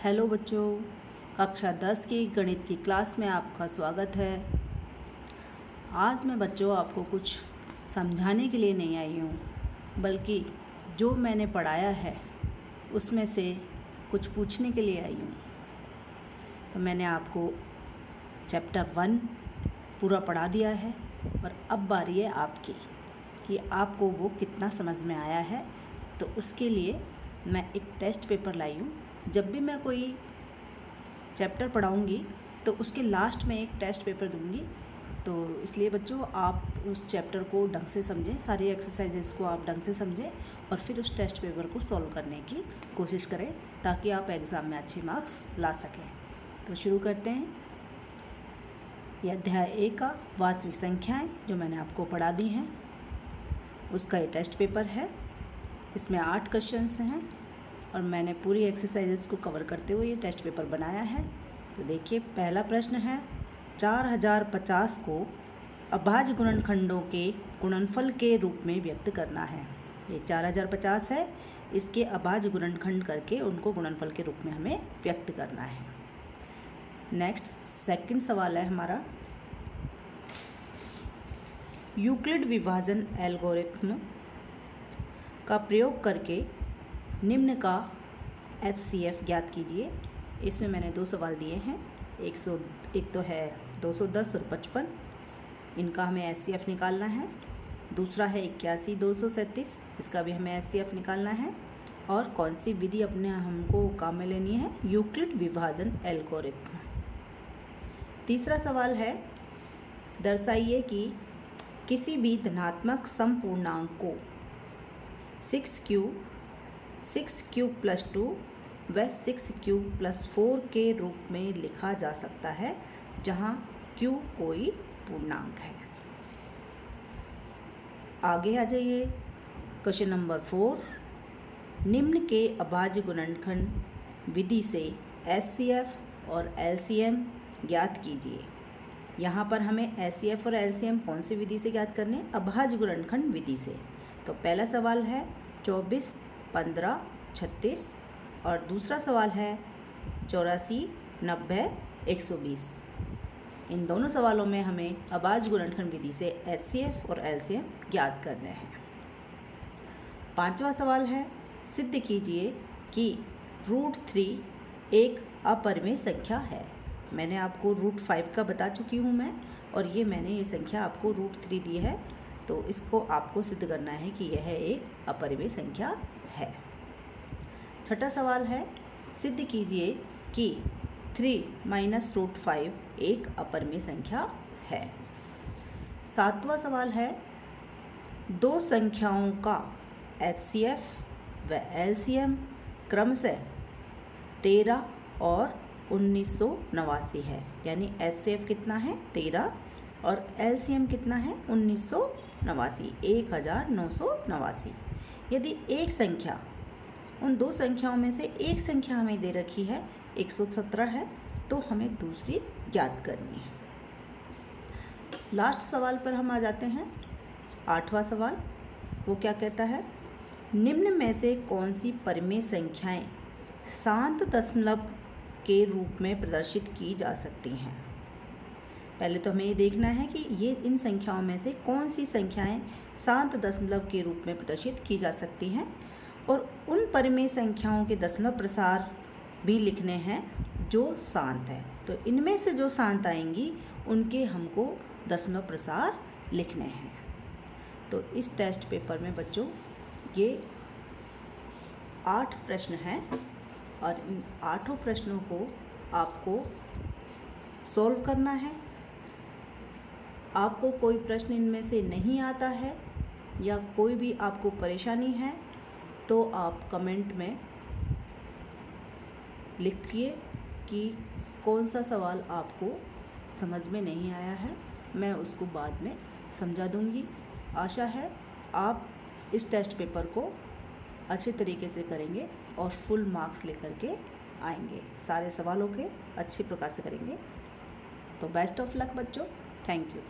Hello बच्चों, कक्षा 10 की गणित की क्लास में आपका स्वागत है। आज मैं बच्चों आपको कुछ समझाने के लिए नहीं आई हूँ, बल्कि जो मैंने पढ़ाया है उसमें से कुछ पूछने के लिए आई हूँ। तो मैंने आपको चैप्टर 1 पूरा पढ़ा दिया है और अब बारी है आपकी कि आपको वो कितना समझ में आया है। तो उसके लिए मैं एक टेस्ट पेपर लाई हूँ। जब भी मैं कोई चैप्टर पढ़ाऊँगी तो उसके लास्ट में एक टेस्ट पेपर दूँगी। तो इसलिए बच्चों आप उस चैप्टर को ढंग से समझें, सारी एक्सरसाइजेस को आप ढंग से समझें और फिर उस टेस्ट पेपर को सॉल्व करने की कोशिश करें ताकि आप एग्ज़ाम में अच्छे मार्क्स ला सकें। तो शुरू करते हैं। यह अध्याय 1 का वास्तविक संख्याएं जो मैंने आपको पढ़ा दी हैं, उसका ये टेस्ट पेपर है। इसमें 8 क्वेश्चंस हैं और मैंने पूरी एक्सरसाइजेस को कवर करते हुए ये टेस्ट पेपर बनाया है। तो देखिए, पहला प्रश्न है 4050 को अभाज्य गुणनखंडों के गुणनफल के रूप में व्यक्त करना है। ये 4050 है, इसके अभाज्य गुणनखंड करके उनको गुणनफल के रूप में हमें व्यक्त करना है। नेक्स्ट सेकंड सवाल है हमारा, यूक्लिड विभाजन एल्गोरिथ्म का प्रयोग करके निम्न का HCF ज्ञात कीजिए। इसमें मैंने 2 सवाल दिए हैं, एक तो है 210 और 55, इनका हमें HCF निकालना है। दूसरा है 81 237, इसका भी हमें HCF निकालना है। और कौन सी विधि अपने हमको काम में लेनी है, यूक्लिड विभाजन एल्गोरिथ्म। तीसरा सवाल है, दर्शाइए कि किसी भी धनात्मक समपूर्णांक को 6q प्लस 2 व 6q प्लस 4 के रूप में लिखा जा सकता है जहाँ q कोई पूर्णांक है। आगे आ जाइए, क्वेश्चन नंबर 4, निम्न के अभाज्य गुणनखंड विधि से HCF और LCM ज्ञात कीजिए। यहाँ पर हमें HCF और LCM कौन सी विधि से ज्ञात करने, अभाज्य गुणनखंड विधि से। तो पहला सवाल है 24 15 36 और दूसरा सवाल है 84 90 120। इन दोनों सवालों में हमें अभाज्य गुणनखंड विधि से HCF और LCM ज्ञात करने हैं। पांचवा सवाल है, सिद्ध कीजिए कि √3 एक अपरिमेय संख्या है। मैंने आपको √5 का बता चुकी हूँ मैं, और ये मैंने ये संख्या आपको √3 दी है। तो इसको आपको सिद्ध करना है कि यह एक अपरिमेय संख्या है। छठा सवाल है, सिद्ध कीजिए कि 3 - √5 एक अपरिमेय संख्या है। सातवां सवाल है, दो संख्याओं का HCF व LCM क्रमशः 13 और 1989 है। यानी HCF कितना है 13 और LCM कितना है 1989, 1989। यदि एक संख्या उन दो संख्याओं में से एक संख्या हमें दे रखी है 117 है, तो हमें दूसरी ज्ञात करनी है। लास्ट सवाल पर हम आ जाते हैं, 8वां सवाल। वो क्या कहता है, निम्न में से कौन सी परिमेय संख्याएं शांत दशमलव के रूप में प्रदर्शित की जा सकती हैं। पहले तो हमें ये देखना है कि ये इन संख्याओं में से कौन सी संख्याएं शांत दशमलव के रूप में प्रदर्शित की जा सकती हैं, और उन परिमेय संख्याओं के दशमलव प्रसार भी लिखने हैं जो शांत है। तो इनमें से जो शांत आएंगी उनके हमको दशमलव प्रसार लिखने हैं। तो इस टेस्ट पेपर में बच्चों ये 8 प्रश्न हैं और इन 8 प्रश्नों को आपको सॉल्व करना है। आपको कोई प्रश्न इनमें से नहीं आता है या कोई भी आपको परेशानी है तो आप कमेंट में लिखिए कि कौन सा सवाल आपको समझ में नहीं आया है, मैं उसको बाद में समझा दूंगी। आशा है आप इस टेस्ट पेपर को अच्छे तरीके से करेंगे और फुल मार्क्स लेकर के आएंगे, सारे सवालों के अच्छे प्रकार से करेंगे। तो बेस्ट ऑफ लक बच्चों, थैंक यू।